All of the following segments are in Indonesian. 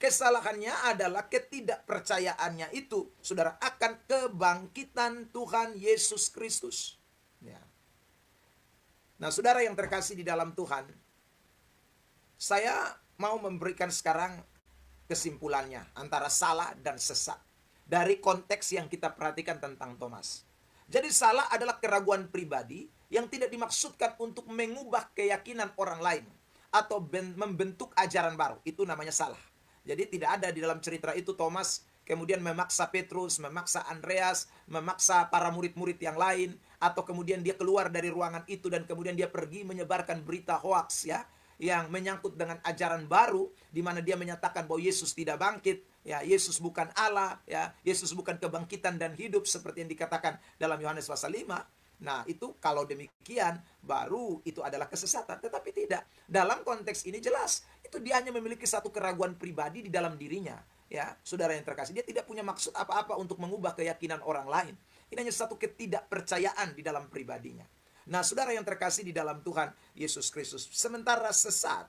Kesalahannya adalah ketidakpercayaannya itu, saudara, akan kebangkitan Tuhan Yesus Kristus. Ya. Nah, saudara yang terkasih di dalam Tuhan, saya mau memberikan sekarang kesimpulannya antara salah dan sesat dari konteks yang kita perhatikan tentang Thomas. Jadi salah adalah keraguan pribadi yang tidak dimaksudkan untuk mengubah keyakinan orang lain atau membentuk ajaran baru. Itu namanya salah. Jadi tidak ada di dalam cerita itu Thomas kemudian memaksa Petrus, memaksa Andreas, memaksa para murid-murid yang lain, atau kemudian dia keluar dari ruangan itu dan kemudian dia pergi menyebarkan berita hoaks, ya, yang menyangkut dengan ajaran baru, di mana dia menyatakan bahwa Yesus tidak bangkit, ya, Yesus bukan Allah, ya, Yesus bukan kebangkitan dan hidup seperti yang dikatakan dalam Yohanes pasal 5. Nah, itu kalau demikian baru itu adalah kesesatan. Tetapi tidak. Dalam konteks ini jelas, itu dia hanya memiliki satu keraguan pribadi di dalam dirinya. Ya, saudara yang terkasih, dia tidak punya maksud apa-apa untuk mengubah keyakinan orang lain. Ini hanya satu ketidakpercayaan di dalam pribadinya. Nah, saudara yang terkasih di dalam Tuhan Yesus Kristus, sementara sesat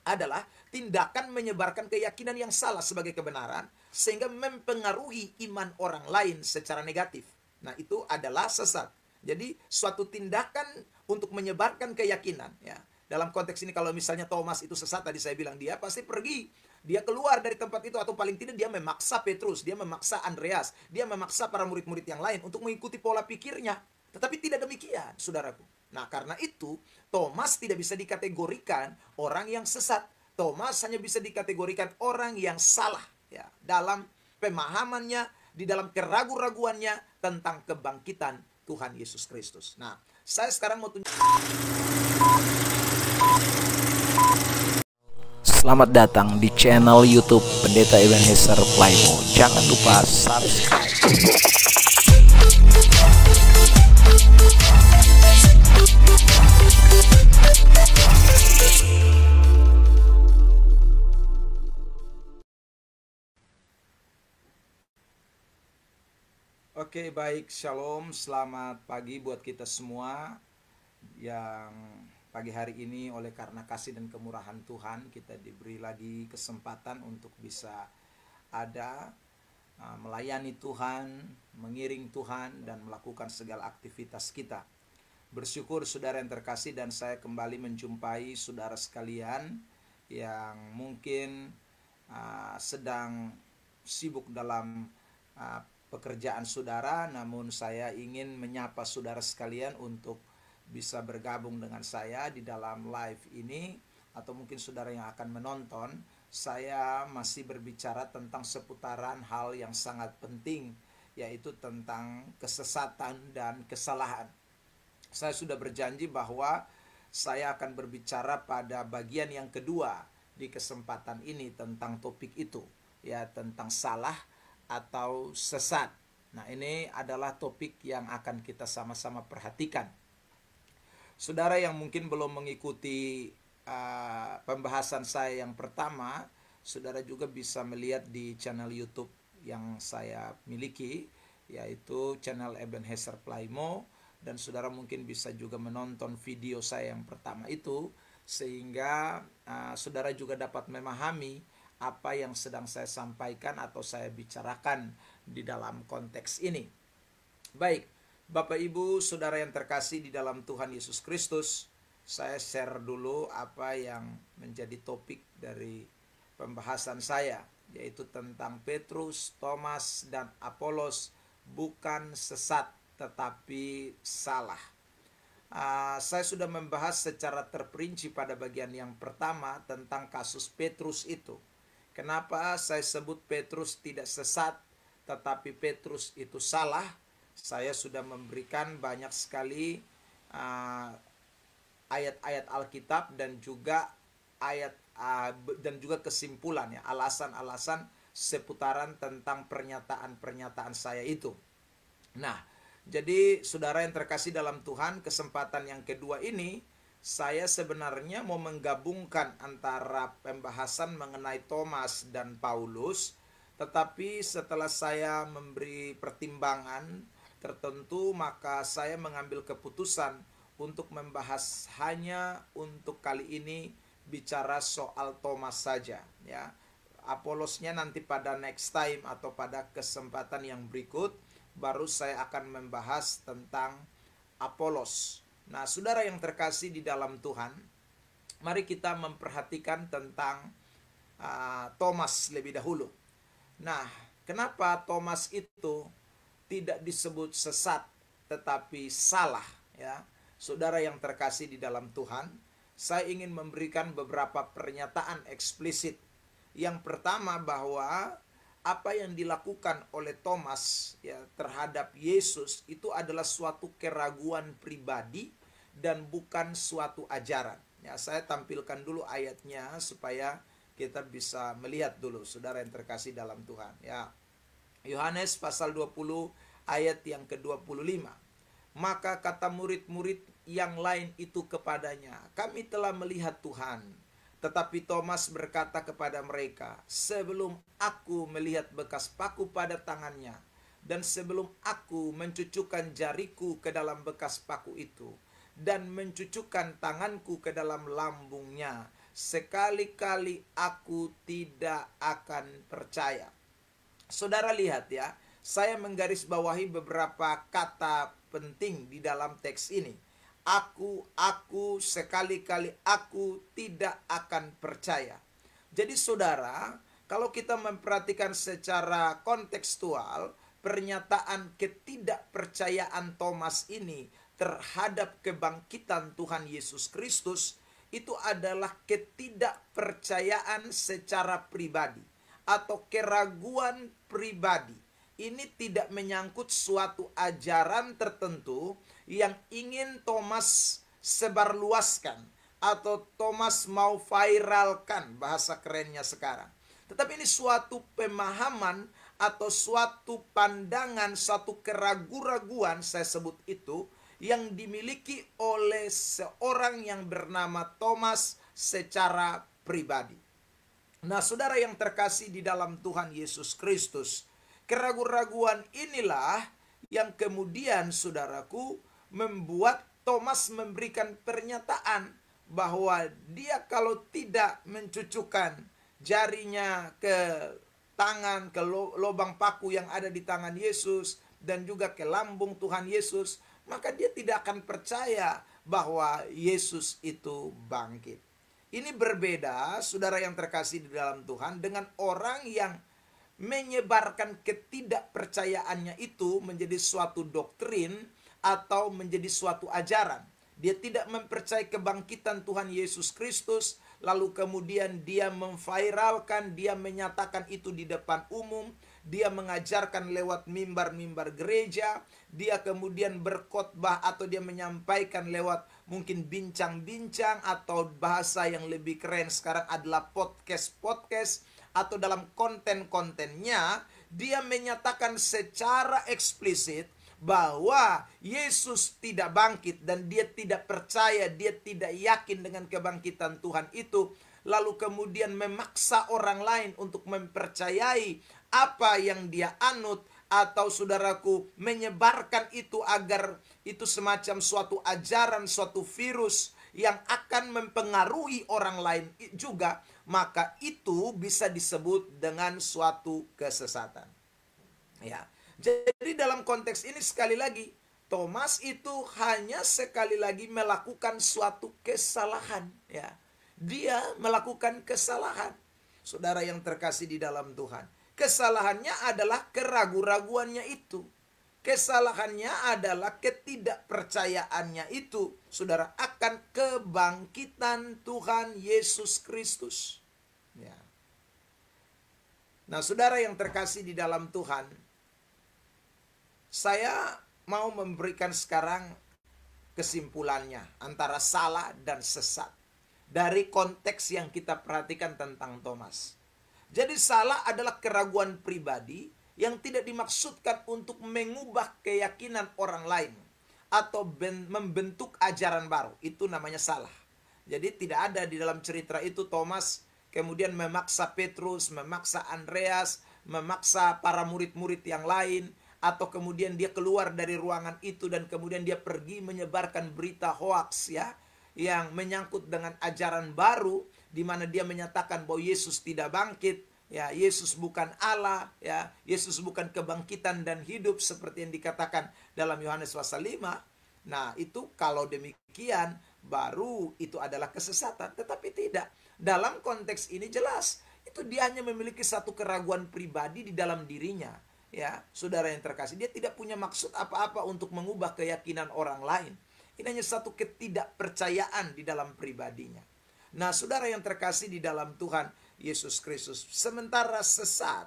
adalah tindakan menyebarkan keyakinan yang salah sebagai kebenaran sehingga mempengaruhi iman orang lain secara negatif. Nah, itu adalah sesat. Jadi suatu tindakan untuk menyebarkan keyakinan, ya. Dalam konteks ini kalau misalnya Thomas itu sesat, tadi saya bilang dia pasti pergi, dia keluar dari tempat itu, atau paling tidak dia memaksa Petrus, dia memaksa Andreas, dia memaksa para murid-murid yang lain untuk mengikuti pola pikirnya. Tetapi tidak demikian, saudaraku. Nah, karena itu Thomas tidak bisa dikategorikan orang yang sesat. Thomas hanya bisa dikategorikan orang yang salah, ya, dalam pemahamannya, di dalam keraguan-raguannya tentang kebangkitan Tuhan Yesus Kristus. Nah, saya sekarang mau tunjuk. Selamat datang di channel YouTube Pendeta Ebenezer Playmo. Jangan lupa subscribe. Oke, baik, shalom, selamat pagi buat kita semua yang pagi hari ini oleh karena kasih dan kemurahan Tuhan kita diberi lagi kesempatan untuk bisa ada melayani Tuhan, mengiring Tuhan dan melakukan segala aktivitas kita. Bersyukur saudara yang terkasih, dan saya kembali menjumpai saudara sekalian yang mungkin sedang sibuk dalam pekerjaan saudara, namun saya ingin menyapa saudara sekalian untuk bisa bergabung dengan saya di dalam live ini, atau mungkin saudara yang akan menonton. Saya masih berbicara tentang seputaran hal yang sangat penting, yaitu tentang kesesatan dan kesalahan. Saya sudah berjanji bahwa saya akan berbicara pada bagian yang kedua di kesempatan ini tentang topik itu, ya, tentang salah atau sesat. Nah, ini adalah topik yang akan kita sama-sama perhatikan. Saudara yang mungkin belum mengikuti pembahasan saya yang pertama, saudara juga bisa melihat di channel YouTube yang saya miliki, yaitu channel Ebenezer Playmo, dan saudara mungkin bisa juga menonton video saya yang pertama itu, sehingga saudara juga dapat memahami apa yang sedang saya sampaikan atau saya bicarakan di dalam konteks ini. Baik, Bapak Ibu, saudara yang terkasih di dalam Tuhan Yesus Kristus, saya share dulu apa yang menjadi topik dari pembahasan saya, yaitu tentang Petrus, Thomas, dan Apolos bukan sesat tetapi salah. Saya sudah membahas secara terperinci pada bagian yang pertama tentang kasus Petrus itu. Kenapa saya sebut Petrus tidak sesat, tetapi Petrus itu salah? Saya sudah memberikan banyak sekali ayat-ayat Alkitab dan juga dan juga kesimpulannya, alasan-alasan seputaran tentang pernyataan-pernyataan saya itu. Nah, jadi saudara yang terkasih dalam Tuhan, kesempatan yang kedua ini saya sebenarnya mau menggabungkan antara pembahasan mengenai Thomas dan Paulus, tetapi setelah saya memberi pertimbangan tertentu, maka saya mengambil keputusan untuk membahas hanya untuk kali ini bicara soal Thomas saja, ya. Apolosnya nanti pada next time atau pada kesempatan yang berikut baru saya akan membahas tentang Apolos. Nah, saudara yang terkasih di dalam Tuhan, mari kita memperhatikan tentang Thomas lebih dahulu. Nah, kenapa Thomas itu tidak disebut sesat tetapi salah, ya? Saudara yang terkasih di dalam Tuhan, saya ingin memberikan beberapa pernyataan eksplisit. Yang pertama, bahwa apa yang dilakukan oleh Thomas ya terhadap Yesus itu adalah suatu keraguan pribadi dan bukan suatu ajaran. Ya, saya tampilkan dulu ayatnya supaya kita bisa melihat dulu, saudara yang terkasih dalam Tuhan, ya. Yohanes pasal 20 ayat yang ke-25. Maka kata murid-murid yang lain itu kepadanya, kami telah melihat Tuhan. Tetapi Thomas berkata kepada mereka, sebelum aku melihat bekas paku pada tangannya, dan sebelum aku mencucukkan jariku ke dalam bekas paku itu, dan mencucukkan tanganku ke dalam lambungnya, sekali-kali aku tidak akan percaya. Saudara lihat ya, saya menggarisbawahi beberapa kata penting di dalam teks ini. Aku, sekali-kali aku tidak akan percaya. Jadi saudara, kalau kita memperhatikan secara kontekstual, pernyataan ketidakpercayaan Thomas ini terhadap kebangkitan Tuhan Yesus Kristus itu adalah ketidakpercayaan secara pribadi atau keraguan pribadi. Ini tidak menyangkut suatu ajaran tertentu yang ingin Thomas sebarluaskan atau Thomas mau viralkan, bahasa kerennya sekarang. Tetapi ini suatu pemahaman atau suatu pandangan, suatu keraguan-raguan, saya sebut itu, yang dimiliki oleh seorang yang bernama Thomas secara pribadi. Nah, saudara yang terkasih di dalam Tuhan Yesus Kristus, keraguan-raguan inilah yang kemudian saudaraku membuat Thomas memberikan pernyataan bahwa dia kalau tidak mencucukkan jarinya ke tangan, ke lubang paku yang ada di tangan Yesus dan juga ke lambung Tuhan Yesus, maka dia tidak akan percaya bahwa Yesus itu bangkit. Ini berbeda, saudara yang terkasih di dalam Tuhan, dengan orang yang menyebarkan ketidakpercayaannya itu menjadi suatu doktrin atau menjadi suatu ajaran. Dia tidak mempercayai kebangkitan Tuhan Yesus Kristus, lalu kemudian dia memviralkan, dia menyatakan itu di depan umum, dia mengajarkan lewat mimbar-mimbar gereja, dia kemudian berkhotbah atau dia menyampaikan lewat mungkin bincang-bincang atau bahasa yang lebih keren sekarang adalah podcast-podcast, atau dalam konten-kontennya dia menyatakan secara eksplisit bahwa Yesus tidak bangkit dan dia tidak percaya, dia tidak yakin dengan kebangkitan Tuhan itu, lalu kemudian memaksa orang lain untuk mempercayai apa yang dia anut, atau saudaraku menyebarkan itu agar itu semacam suatu ajaran, suatu virus yang akan mempengaruhi orang lain juga, maka itu bisa disebut dengan suatu kesesatan. Ya. Jadi dalam konteks ini sekali lagi, Thomas itu hanya sekali lagi melakukan suatu kesalahan, ya. Dia melakukan kesalahan. Saudara yang terkasih di dalam Tuhan, kesalahannya adalah keraguan-raguannya itu. Kesalahannya adalah ketidakpercayaannya itu, saudara, akan kebangkitan Tuhan Yesus Kristus. Ya. Nah, saudara yang terkasih di dalam Tuhan, saya mau memberikan sekarang kesimpulannya antara salah dan sesat dari konteks yang kita perhatikan tentang Thomas. Jadi salah adalah keraguan pribadi yang tidak dimaksudkan untuk mengubah keyakinan orang lain atau membentuk ajaran baru. Itu namanya salah. Jadi tidak ada di dalam cerita itu Thomas kemudian memaksa Petrus, memaksa Andreas, memaksa para murid-murid yang lain, atau kemudian dia keluar dari ruangan itu dan kemudian dia pergi menyebarkan berita hoaks, ya, yang menyangkut dengan ajaran baru di mana dia menyatakan bahwa Yesus tidak bangkit, ya Yesus bukan Allah, ya Yesus bukan kebangkitan dan hidup seperti yang dikatakan dalam Yohanes pasal 5. Nah, itu kalau demikian baru itu adalah kesesatan. Tetapi tidak. Dalam konteks ini jelas, itu dia hanya memiliki satu keraguan pribadi di dalam dirinya. Ya, saudara yang terkasih, dia tidak punya maksud apa-apa untuk mengubah keyakinan orang lain. Ini hanya satu ketidakpercayaan di dalam pribadinya. Nah, saudara yang terkasih di dalam Tuhan Yesus Kristus, sementara sesat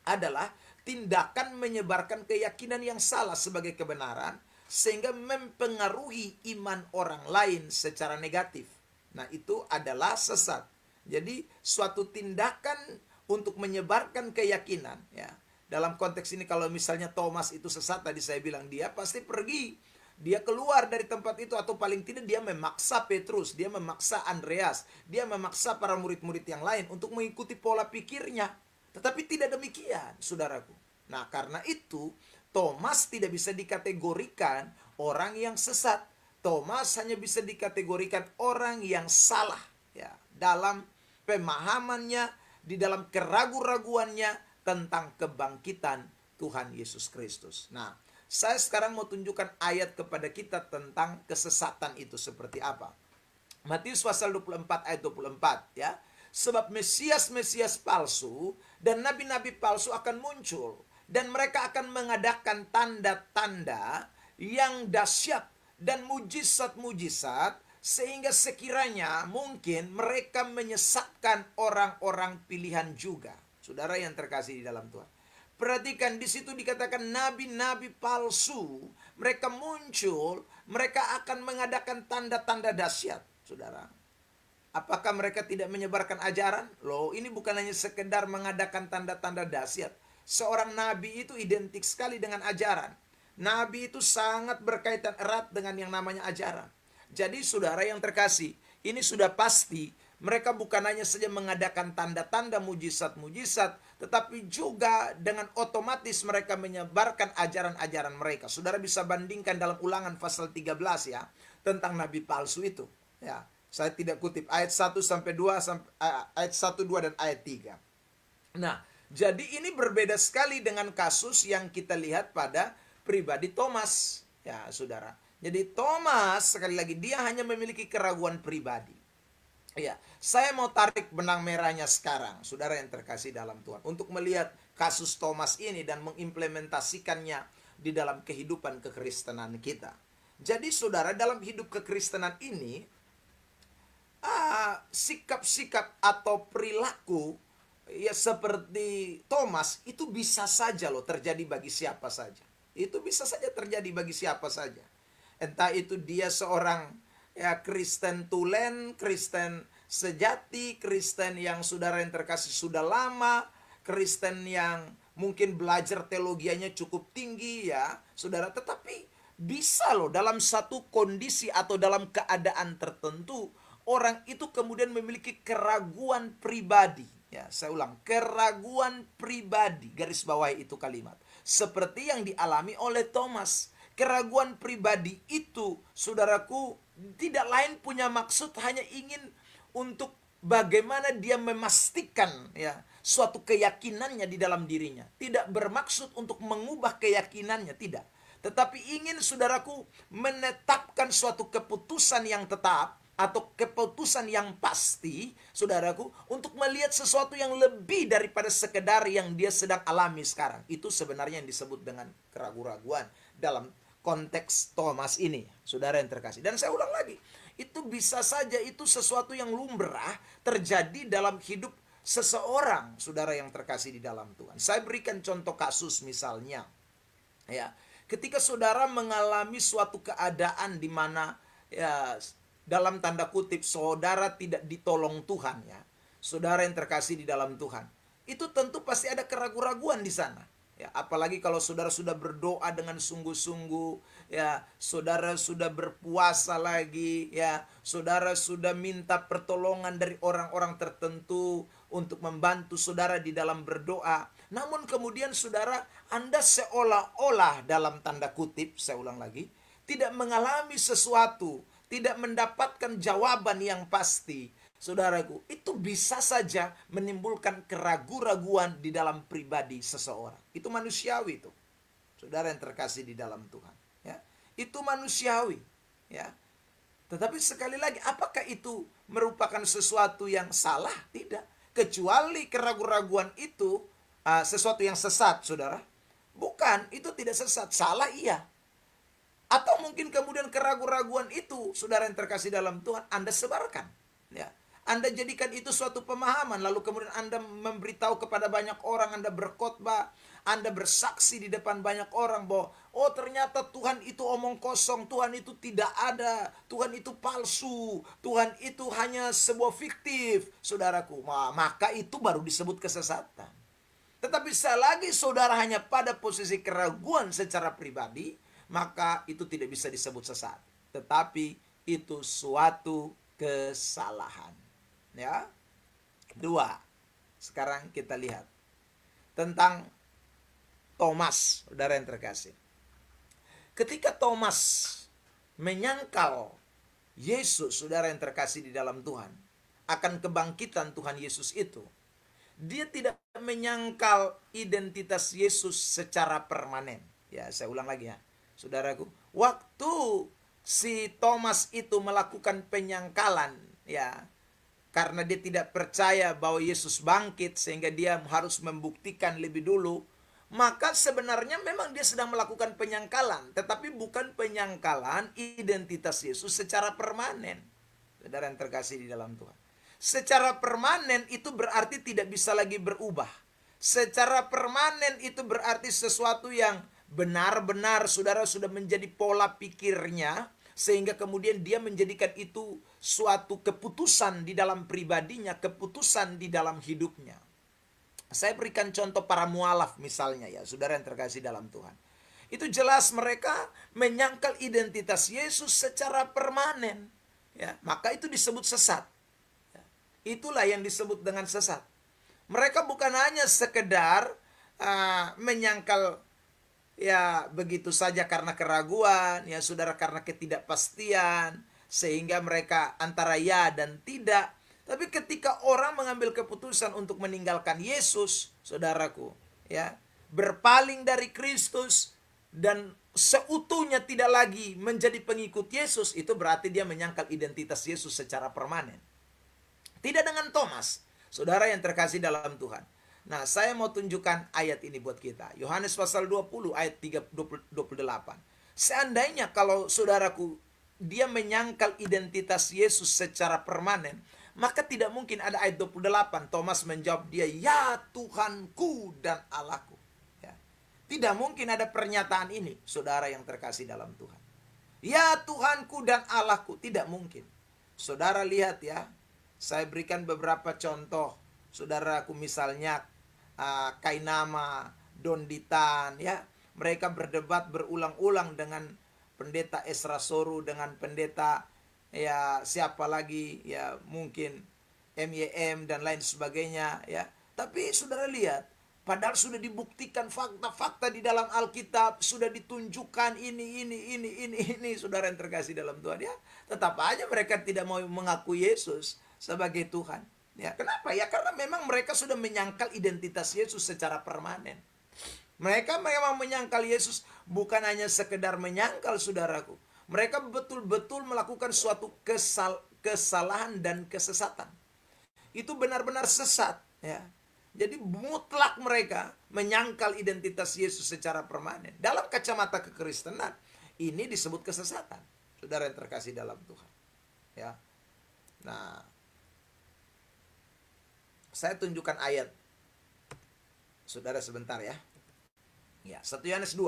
adalah tindakan menyebarkan keyakinan yang salah sebagai kebenaran, sehingga mempengaruhi iman orang lain secara negatif. Nah, itu adalah sesat. Jadi, suatu tindakan untuk menyebarkan keyakinan, ya. Dalam konteks ini kalau misalnya Thomas itu sesat, tadi saya bilang dia pasti pergi. Dia keluar dari tempat itu, atau paling tidak dia memaksa Petrus, dia memaksa Andreas, dia memaksa para murid-murid yang lain untuk mengikuti pola pikirnya. Tetapi tidak demikian, saudaraku. Nah, karena itu Thomas tidak bisa dikategorikan orang yang sesat. Thomas hanya bisa dikategorikan orang yang salah, ya, dalam pemahamannya, di dalam keraguan-raguannya tentang kebangkitan Tuhan Yesus Kristus. Nah, saya sekarang mau tunjukkan ayat kepada kita tentang kesesatan itu seperti apa. Matius pasal 24 ayat 24, ya. Sebab Mesias-Mesias palsu dan nabi-nabi palsu akan muncul, dan mereka akan mengadakan tanda-tanda yang dahsyat dan mujizat-mujizat, sehingga sekiranya mungkin mereka menyesatkan orang-orang pilihan juga. Saudara yang terkasih di dalam Tuhan, perhatikan di situ dikatakan nabi-nabi palsu, mereka muncul, mereka akan mengadakan tanda-tanda dahsyat. Saudara, apakah mereka tidak menyebarkan ajaran? Loh, ini bukan hanya sekedar mengadakan tanda-tanda dahsyat. Seorang nabi itu identik sekali dengan ajaran. Nabi itu sangat berkaitan erat dengan yang namanya ajaran. Jadi saudara yang terkasih, ini sudah pasti mereka bukan hanya saja mengadakan tanda-tanda mujizat-mujizat, tetapi juga dengan otomatis mereka menyebarkan ajaran-ajaran mereka. Saudara bisa bandingkan dalam Ulangan pasal 13, ya, tentang nabi palsu itu, ya. Saya tidak kutip ayat 1 sampai 2 ayat 1, 2 dan ayat 3. Nah, jadi ini berbeda sekali dengan kasus yang kita lihat pada pribadi Thomas, ya saudara. Jadi Thomas, sekali lagi, dia hanya memiliki keraguan pribadi. Ya, saya mau tarik benang merahnya sekarang, saudara yang terkasih dalam Tuhan, untuk melihat kasus Thomas ini dan mengimplementasikannya di dalam kehidupan kekristenan kita. Jadi saudara, dalam hidup kekristenan ini, sikap-sikap atau perilaku ya seperti Thomas itu bisa saja loh terjadi bagi siapa saja. Itu bisa saja terjadi bagi siapa saja. Entah itu dia seorang ya Kristen tulen, Kristen sejati, Kristen yang saudara yang terkasih sudah lama, Kristen yang mungkin belajar teologianya cukup tinggi, ya saudara. Tetapi bisa loh dalam satu kondisi atau dalam keadaan tertentu, orang itu kemudian memiliki keraguan pribadi. Ya, saya ulang, keraguan pribadi, garis bawahi itu kalimat. Seperti yang dialami oleh Thomas. Keraguan pribadi itu, saudaraku, tidak lain punya maksud hanya ingin untuk bagaimana dia memastikan ya suatu keyakinannya di dalam dirinya. Tidak bermaksud untuk mengubah keyakinannya, tidak. Tetapi ingin saudaraku menetapkan suatu keputusan yang tetap atau keputusan yang pasti, saudaraku, untuk melihat sesuatu yang lebih daripada sekedar yang dia sedang alami sekarang. Itu sebenarnya yang disebut dengan keraguan-raguan dalam konteks Thomas ini, saudara yang terkasih. Dan saya ulang lagi, itu bisa saja itu sesuatu yang lumrah terjadi dalam hidup seseorang, saudara yang terkasih di dalam Tuhan. Saya berikan contoh kasus misalnya, ya, ketika saudara mengalami suatu keadaan di mana ya dalam tanda kutip saudara tidak ditolong Tuhan, ya. Saudara yang terkasih di dalam Tuhan, itu tentu pasti ada keraguan-raguan di sana. Ya, apalagi kalau saudara sudah berdoa dengan sungguh-sungguh, ya, saudara sudah berpuasa lagi, ya, saudara sudah minta pertolongan dari orang-orang tertentu untuk membantu saudara di dalam berdoa. Namun kemudian saudara, Anda seolah-olah dalam tanda kutip, saya ulang lagi, tidak mengalami sesuatu, tidak mendapatkan jawaban yang pasti. saudaraku, itu bisa saja menimbulkan keraguan-raguan di dalam pribadi seseorang. Itu manusiawi itu. Saudara yang terkasih di dalam Tuhan, ya. Itu manusiawi, ya. Tetapi sekali lagi, apakah itu merupakan sesuatu yang salah? Tidak. Kecuali keraguan-raguan itu sesuatu yang sesat, saudara. Bukan, itu tidak sesat. Salah, iya. Atau mungkin kemudian keraguan-raguan itu, saudara yang terkasih dalam Tuhan, Anda sebarkan, ya. Anda jadikan itu suatu pemahaman, lalu kemudian Anda memberitahu kepada banyak orang, Anda berkhotbah, Anda bersaksi di depan banyak orang bahwa, oh ternyata Tuhan itu omong kosong, Tuhan itu tidak ada, Tuhan itu palsu, Tuhan itu hanya sebuah fiktif, saudaraku. Maka itu baru disebut kesesatan. Tetapi selagi saudara hanya pada posisi keraguan secara pribadi, maka itu tidak bisa disebut sesat. Tetapi itu suatu kesalahan. Ya. 2. Sekarang kita lihat tentang Thomas, saudara yang terkasih. Ketika Thomas menyangkal Yesus, saudara yang terkasih di dalam Tuhan, akan kebangkitan Tuhan Yesus itu, dia tidak menyangkal identitas Yesus secara permanen. Ya, saya ulang lagi ya, saudaraku. Waktu si Thomas itu melakukan penyangkalan, ya, karena dia tidak percaya bahwa Yesus bangkit sehingga dia harus membuktikan lebih dulu, maka sebenarnya memang dia sedang melakukan penyangkalan, tetapi bukan penyangkalan identitas Yesus secara permanen. Saudara yang terkasih di dalam Tuhan, secara permanen itu berarti tidak bisa lagi berubah. Secara permanen itu berarti sesuatu yang benar-benar saudara sudah menjadi pola pikirnya, sehingga kemudian dia menjadikan itu suatu keputusan di dalam pribadinya, keputusan di dalam hidupnya. Saya berikan contoh para mualaf misalnya ya, saudara yang terkasih dalam Tuhan. Itu jelas mereka menyangkal identitas Yesus secara permanen, ya, maka itu disebut sesat. Itulah yang disebut dengan sesat. Mereka bukan hanya sekedar menyangkal ya begitu saja karena keraguan, ya saudara, karena ketidakpastian, sehingga mereka antara ya dan tidak. Tapi ketika orang mengambil keputusan untuk meninggalkan Yesus, saudaraku, ya, berpaling dari Kristus dan seutuhnya tidak lagi menjadi pengikut Yesus, itu berarti dia menyangkal identitas Yesus secara permanen. Tidak dengan Thomas, saudara yang terkasih dalam Tuhan. Nah, saya mau tunjukkan ayat ini buat kita. Yohanes pasal 20 ayat 28. Seandainya kalau saudaraku dia menyangkal identitas Yesus secara permanen, maka tidak mungkin ada ayat 28. Thomas menjawab dia, ya Tuhanku dan Allahku. Ya. Tidak mungkin ada pernyataan ini, saudara yang terkasih dalam Tuhan. Ya Tuhanku dan Allahku, tidak mungkin. Saudara lihat ya, saya berikan beberapa contoh. Saudaraku misalnya Kainama, Donditan, ya, mereka berdebat berulang-ulang dengan pendeta Esra Soru, dengan pendeta ya siapa lagi, ya mungkin MYM dan lain sebagainya, ya. Tapi saudara lihat, padahal sudah dibuktikan fakta-fakta di dalam Alkitab, sudah ditunjukkan ini, saudara yang terkasih dalam Tuhan, ya. Tetap aja mereka tidak mau mengakui Yesus sebagai Tuhan. Ya, kenapa? Ya karena memang mereka sudah menyangkal identitas Yesus secara permanen. Mereka memang menyangkal Yesus, bukan hanya sekedar menyangkal, saudaraku. Mereka betul-betul melakukan suatu kesalahan dan kesesatan. Itu benar-benar sesat, ya. Jadi mutlak mereka menyangkal identitas Yesus secara permanen. Dalam kacamata kekristenan, ini disebut kesesatan, saudara yang terkasih dalam Tuhan. Ya. Nah, saya tunjukkan ayat. Saudara sebentar ya. Ya, 1 Yohanes 2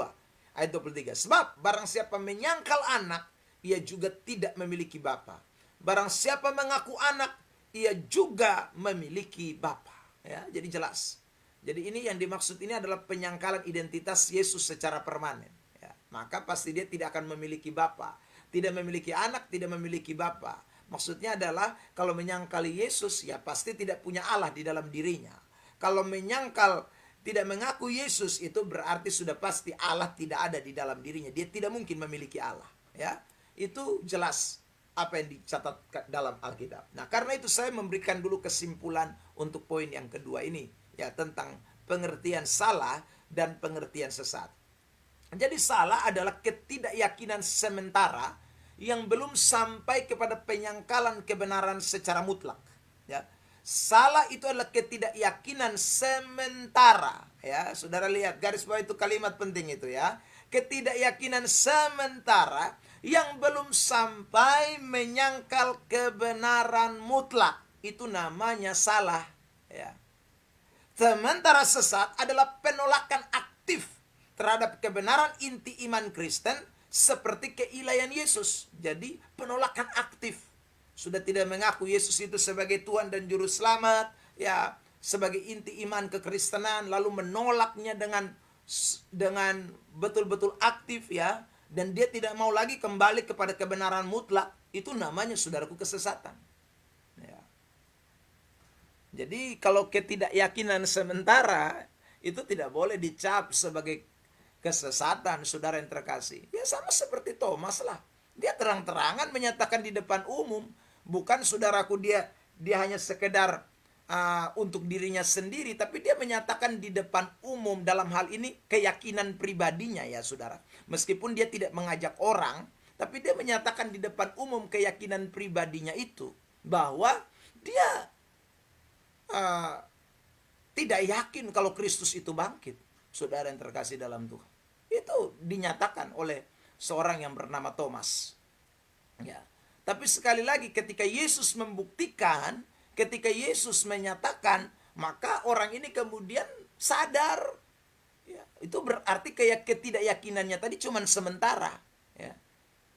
ayat 23. Sebab barang siapa menyangkal anak, ia juga tidak memiliki bapa. Barang siapa mengaku anak, ia juga memiliki bapa. Ya, jadi jelas. Jadi ini yang dimaksud ini adalah penyangkalan identitas Yesus secara permanen. Ya, maka pasti dia tidak akan memiliki bapa, tidak memiliki anak, tidak memiliki bapa. Maksudnya adalah kalau menyangkali Yesus, ya pasti tidak punya Allah di dalam dirinya. Kalau menyangkal, tidak mengaku Yesus, itu berarti sudah pasti Allah tidak ada di dalam dirinya. Dia tidak mungkin memiliki Allah. Ya, itu jelas. apa yang dicatat dalam Alkitab. Nah, karena itu saya memberikan dulu kesimpulan untuk poin yang kedua ini, ya, tentang pengertian salah dan pengertian sesat. Jadi salah adalah ketidakyakinan sementara yang belum sampai kepada penyangkalan kebenaran secara mutlak. Ya. Salah itu adalah ketidakyakinan sementara. Ya, saudara lihat garis bawah itu kalimat penting itu ya. Ketidakyakinan sementara yang belum sampai menyangkal kebenaran mutlak. Itu namanya salah. Ya. Sementara sesat adalah penolakan aktif terhadap kebenaran inti iman Kristen seperti keilahian Yesus. Jadi penolakan aktif. Sudah tidak mengaku Yesus itu sebagai Tuhan dan Juru Selamat, ya, sebagai inti iman kekristenan, lalu menolaknya dengan betul-betul aktif, ya, dan dia tidak mau lagi kembali kepada kebenaran mutlak. Itu namanya, saudaraku, kesesatan. Ya. Jadi kalau ketidakyakinan sementara itu tidak boleh dicap sebagai kesesatan, saudara yang terkasih. Ya sama seperti Thomas lah. Dia terang-terangan menyatakan di depan umum. Bukan, saudaraku, dia hanya sekedar untuk dirinya sendiri, tapi dia menyatakan di depan umum dalam hal ini keyakinan pribadinya, ya saudara. Meskipun dia tidak mengajak orang, tapi dia menyatakan di depan umum keyakinan pribadinya itu, bahwa dia tidak yakin kalau Kristus itu bangkit, saudara yang terkasih dalam Tuhan. Itu dinyatakan oleh seorang yang bernama Thomas. Ya. Tapi sekali lagi ketika Yesus membuktikan, ketika Yesus menyatakan, maka orang ini kemudian sadar. Ya, itu berarti kayak ketidakyakinannya tadi cuma sementara. Ya.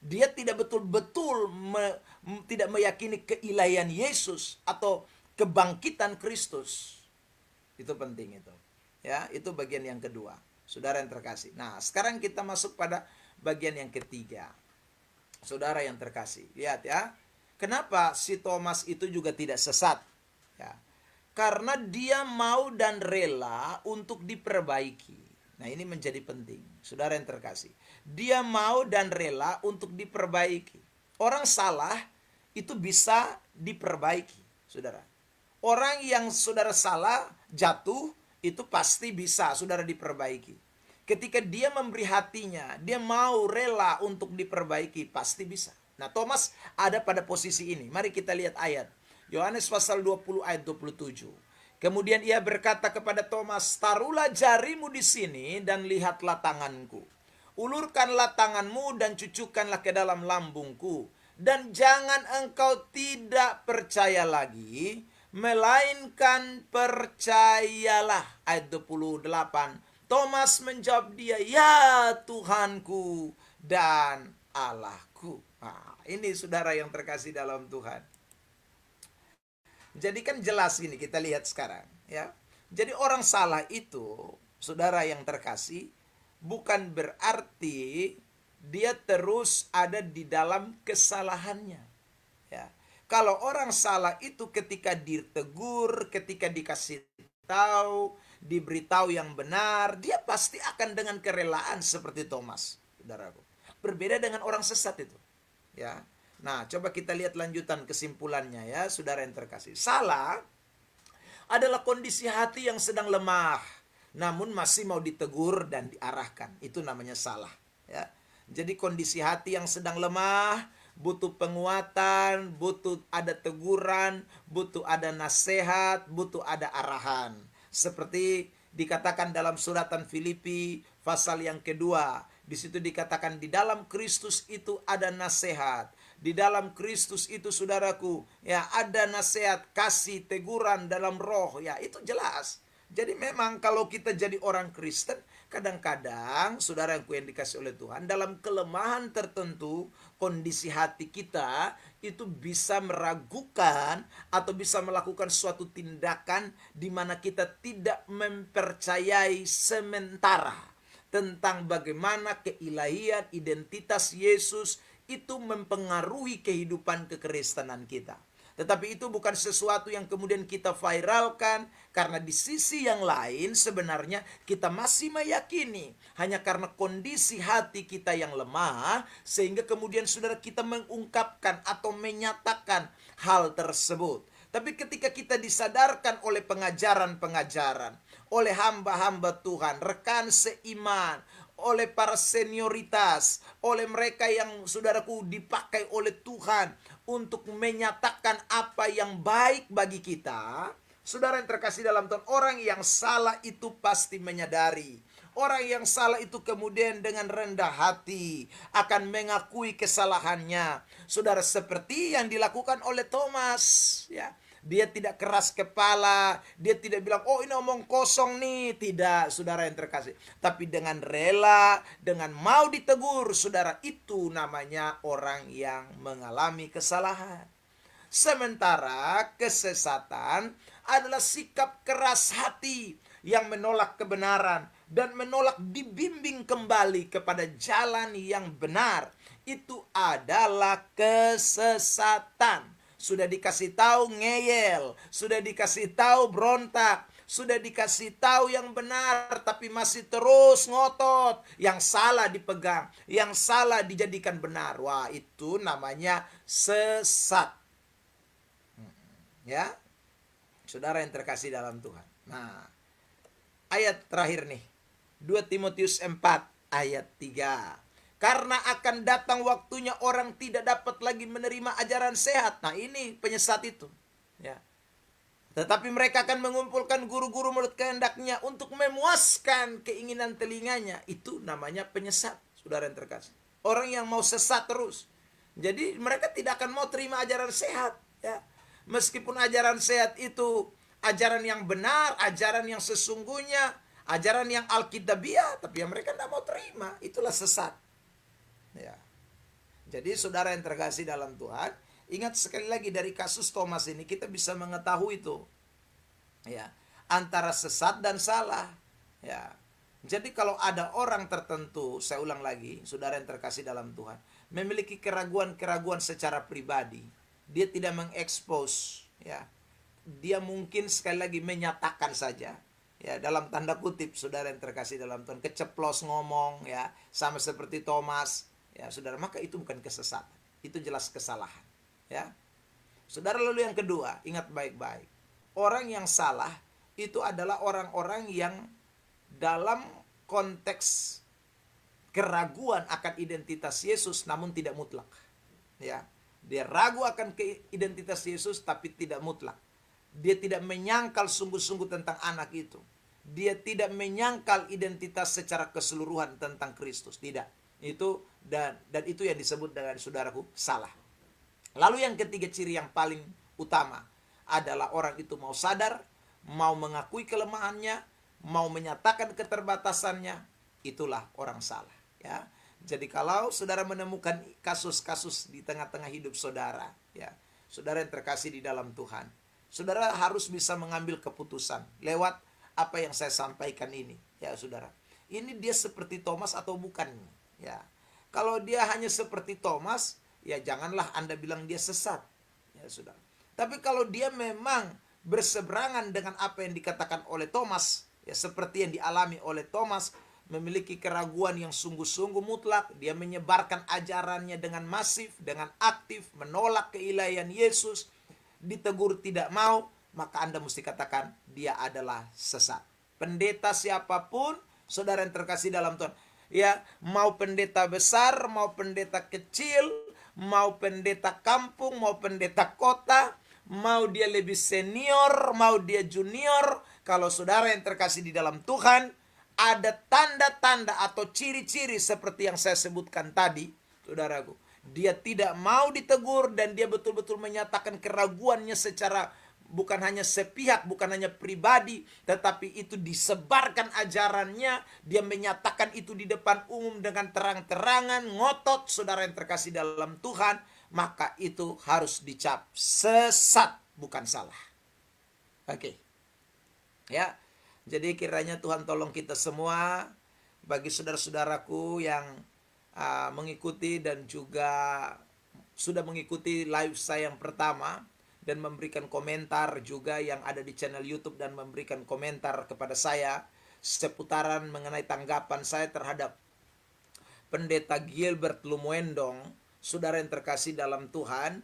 Dia tidak betul-betul tidak meyakini keilahian Yesus atau kebangkitan Kristus. Itu penting itu. Ya, itu bagian yang kedua. Saudara yang terkasih. Nah, sekarang kita masuk pada bagian yang ketiga. Saudara yang terkasih, lihat ya. Kenapa si Thomas itu juga tidak sesat? Ya. Karena dia mau dan rela untuk diperbaiki. Nah, ini menjadi penting, saudara yang terkasih. Dia mau dan rela untuk diperbaiki. Orang salah itu bisa diperbaiki, saudara. Orang yang saudara salah, jatuh, itu pasti bisa saudara diperbaiki. Ketika dia memberi hatinya, dia mau rela untuk diperbaiki, pasti bisa. Nah, Thomas ada pada posisi ini. Mari kita lihat ayat. Yohanes pasal 20 ayat 27. Kemudian ia berkata kepada Thomas, "Taruhlah jarimu di sini dan lihatlah tanganku. Ulurkanlah tanganmu dan cucukkanlah ke dalam lambungku. Dan jangan engkau tidak percaya lagi, melainkan percayalah." Ayat 28. Thomas menjawab dia, "Ya Tuhanku dan Allahku." Nah, ini saudara yang terkasih dalam Tuhan. Jadi kan jelas gini, kita lihat sekarang, ya. Jadi orang salah itu, saudara yang terkasih, bukan berarti dia terus ada di dalam kesalahannya. Ya. Kalau orang salah itu ketika ditegur, ketika dikasih tahu, diberitahu yang benar, dia pasti akan dengan kerelaan seperti Thomas, saudaraku. Berbeda dengan orang sesat itu, ya. Nah, coba kita lihat lanjutan kesimpulannya, ya, saudara yang terkasih. Salah adalah kondisi hati yang sedang lemah, namun masih mau ditegur dan diarahkan. Itu namanya salah, ya. Jadi kondisi hati yang sedang lemah, butuh penguatan, butuh ada teguran, butuh ada nasihat, butuh ada arahan. Seperti dikatakan dalam suratan Filipi pasal yang kedua. Di situ dikatakan di dalam Kristus itu ada nasihat. Di dalam Kristus itu, saudaraku, ya, ada nasihat, kasih, teguran dalam roh. Ya, itu jelas. Jadi memang kalau kita jadi orang Kristen, kadang-kadang, saudara yang dikasih oleh Tuhan, dalam kelemahan tertentu, kondisi hati kita itu bisa meragukan atau bisa melakukan suatu tindakan di mana kita tidak mempercayai sementara tentang bagaimana keilahian identitas Yesus itu mempengaruhi kehidupan kekristenan kita. Tetapi itu bukan sesuatu yang kemudian kita viralkan, karena di sisi yang lain sebenarnya kita masih meyakini hanya karena kondisi hati kita yang lemah, sehingga kemudian saudara kita mengungkapkan atau menyatakan hal tersebut. Tapi ketika kita disadarkan oleh pengajaran-pengajaran, oleh hamba-hamba Tuhan, rekan seiman, oleh para senioritas, oleh mereka yang saudaraku dipakai oleh Tuhan untuk menyatakan apa yang baik bagi kita, saudara yang terkasih dalam Tuhan, orang yang salah itu pasti menyadari. Orang yang salah itu kemudian dengan rendah hati akan mengakui kesalahannya. Saudara, seperti yang dilakukan oleh Thomas, ya. Dia tidak keras kepala, dia tidak bilang, oh ini omong kosong nih. Tidak, saudara yang terkasih. Tapi dengan rela, dengan mau ditegur, saudara, itu namanya orang yang mengalami kesalahan. Sementara kesesatan adalah sikap keras hati yang menolak kebenaran dan menolak dibimbing kembali kepada jalan yang benar. Itu adalah kesesatan. Sudah dikasih tahu ngeyel, sudah dikasih tahu berontak, sudah dikasih tahu yang benar tapi masih terus ngotot. Yang salah dipegang, yang salah dijadikan benar. Wah, itu namanya sesat. Ya, saudara yang terkasih dalam Tuhan. Nah, ayat terakhir nih, 2 Timotius 4 ayat 3. Karena akan datang waktunya orang tidak dapat lagi menerima ajaran sehat. Nah, ini penyesat itu, ya. Tetapi mereka akan mengumpulkan guru-guru menurut kehendaknya untuk memuaskan keinginan telinganya. Itu namanya penyesat, saudara yang terkasih. Orang yang mau sesat terus. Jadi mereka tidak akan mau terima ajaran sehat, ya. Meskipun ajaran sehat itu ajaran yang benar, ajaran yang sesungguhnya, ajaran yang alkitabiah, tapi yang mereka tidak mau terima. Itulah sesat. Ya. Jadi saudara yang terkasih dalam Tuhan, ingat sekali lagi dari kasus Thomas ini kita bisa mengetahui itu, ya, antara sesat dan salah. Ya. Jadi kalau ada orang tertentu, saya ulang lagi, saudara yang terkasih dalam Tuhan, memiliki keraguan-keraguan secara pribadi, dia tidak mengekspos, ya. Dia mungkin sekali lagi menyatakan saja, ya, dalam tanda kutip, saudara yang terkasih dalam Tuhan, keceplos ngomong, ya, sama seperti Thomas. Ya, saudara, maka itu bukan kesesatan. Itu jelas kesalahan, ya. Saudara, lalu yang kedua, ingat baik-baik. Orang yang salah itu adalah orang-orang yang dalam konteks keraguan akan identitas Yesus namun tidak mutlak. Ya. Dia ragu akan identitas Yesus tapi tidak mutlak. Dia tidak menyangkal sungguh-sungguh tentang anak itu. Dia tidak menyangkal identitas secara keseluruhan tentang Kristus, tidak. Itu dan itu yang disebut dengan, saudaraku, salah. Lalu yang ketiga, ciri yang paling utama adalah orang itu mau sadar, mau mengakui kelemahannya, mau menyatakan keterbatasannya. Itulah orang salah, ya. Jadi kalau saudara menemukan kasus-kasus di tengah-tengah hidup saudara, ya, saudara yang terkasih di dalam Tuhan, saudara harus bisa mengambil keputusan lewat apa yang saya sampaikan ini, ya saudara. Ini dia seperti Thomas atau bukan? Ya, kalau dia hanya seperti Thomas, ya janganlah Anda bilang dia sesat, ya saudara. Tapi kalau dia memang berseberangan dengan apa yang dikatakan oleh Thomas, ya seperti yang dialami oleh Thomas, memiliki keraguan yang sungguh-sungguh mutlak, dia menyebarkan ajarannya dengan masif, dengan aktif, menolak keilahian Yesus, ditegur tidak mau, maka Anda mesti katakan dia adalah sesat. Pendeta siapapun, saudara yang terkasih dalam Tuhan, ya, mau pendeta besar, mau pendeta kecil, mau pendeta kampung, mau pendeta kota, mau dia lebih senior, mau dia junior, kalau saudara yang terkasih di dalam Tuhan, ada tanda-tanda atau ciri-ciri seperti yang saya sebutkan tadi, saudaraku, dia tidak mau ditegur dan dia betul-betul menyatakan keraguannya secara bukan hanya sepihak, bukan hanya pribadi, tetapi itu disebarkan ajarannya, dia menyatakan itu di depan umum dengan terang-terangan, ngotot, saudara yang terkasih dalam Tuhan, maka itu harus dicap sesat, bukan salah. Oke. Ya. Jadi kiranya Tuhan tolong kita semua, bagi saudara-saudaraku yang mengikuti dan juga sudah mengikuti live saya yang pertama, dan memberikan komentar juga yang ada di channel YouTube dan memberikan komentar kepada saya seputaran mengenai tanggapan saya terhadap Pendeta Gilbert Lumuendong. Saudara yang terkasih dalam Tuhan,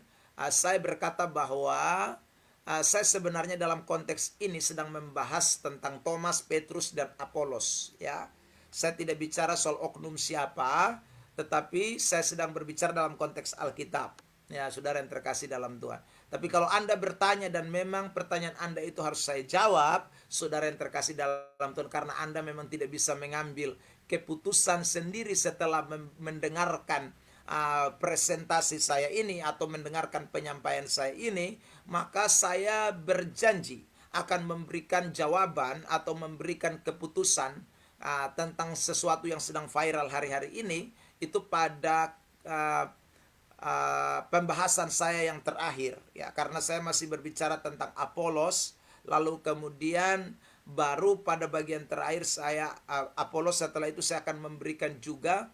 saya berkata bahwa saya sebenarnya dalam konteks ini sedang membahas tentang Thomas, Petrus, dan Apolos. Ya, saya tidak bicara soal oknum siapa, tetapi saya sedang berbicara dalam konteks Alkitab. Ya, saudara yang terkasih dalam Tuhan. Tapi kalau Anda bertanya dan memang pertanyaan Anda itu harus saya jawab, saudara yang terkasih dalam Tuhan, karena Anda memang tidak bisa mengambil keputusan sendiri setelah mendengarkan presentasi saya ini atau mendengarkan penyampaian saya ini, maka saya berjanji akan memberikan jawaban atau memberikan keputusan tentang sesuatu yang sedang viral hari-hari ini itu pada pembahasan saya yang terakhir, ya, karena saya masih berbicara tentang Apolos, lalu kemudian baru pada bagian terakhir saya Apolos, setelah itu saya akan memberikan juga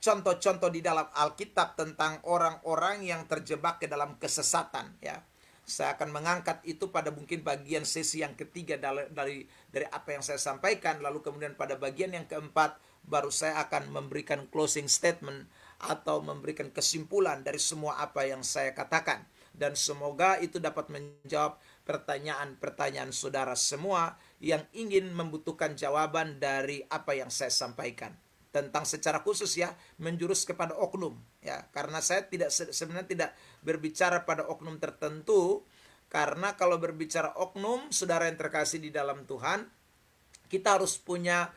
contoh-contoh di dalam Alkitab tentang orang-orang yang terjebak ke dalam kesesatan, ya. Saya akan mengangkat itu pada mungkin bagian sesi yang ketiga dari apa yang saya sampaikan. Lalu kemudian pada bagian yang keempat baru saya akan memberikan closing statement atau memberikan kesimpulan dari semua apa yang saya katakan. Dan semoga itu dapat menjawab pertanyaan-pertanyaan saudara semua yang ingin membutuhkan jawaban dari apa yang saya sampaikan. Tentang secara khusus, ya, menjurus kepada oknum, ya, karena saya sebenarnya tidak berbicara pada oknum tertentu, karena kalau berbicara oknum, saudara yang terkasih di dalam Tuhan, kita harus punya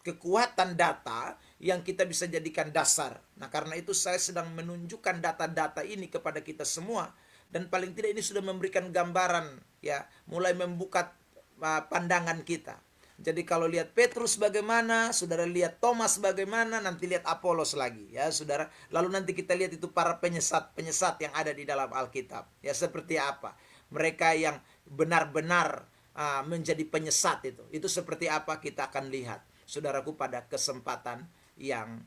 kekuatan data yang kita bisa jadikan dasar. Nah, karena itu saya sedang menunjukkan data-data ini kepada kita semua, dan paling tidak ini sudah memberikan gambaran, ya, mulai membuka pandangan kita. Jadi kalau lihat Petrus bagaimana, saudara lihat Thomas bagaimana, nanti lihat Apolos lagi, ya saudara. Lalu nanti kita lihat itu para penyesat yang ada di dalam Alkitab, ya, seperti apa mereka yang benar-benar menjadi penyesat itu seperti apa kita akan lihat, saudaraku, pada kesempatan yang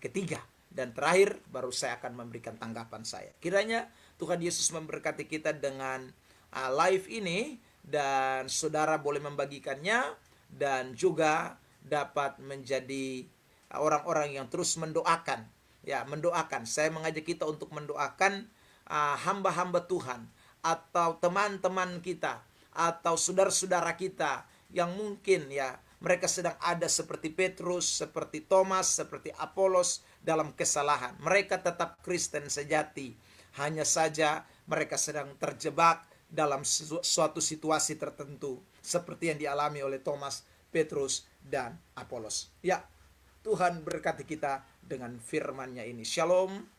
ketiga dan terakhir baru saya akan memberikan tanggapan saya. Kiranya Tuhan Yesus memberkati kita dengan live ini, dan saudara boleh membagikannya dan juga dapat menjadi orang-orang yang terus mendoakan, ya, mendoakan. Saya mengajak kita untuk mendoakan hamba-hamba Tuhan atau teman-teman kita atau saudara-saudara kita yang mungkin, ya, mereka sedang ada seperti Petrus, seperti Thomas, seperti Apolos dalam kesalahan. Mereka tetap Kristen sejati, hanya saja mereka sedang terjebak dalam suatu situasi tertentu seperti yang dialami oleh Thomas, Petrus, dan Apolos. Ya, Tuhan berkati kita dengan firman-Nya ini. Shalom.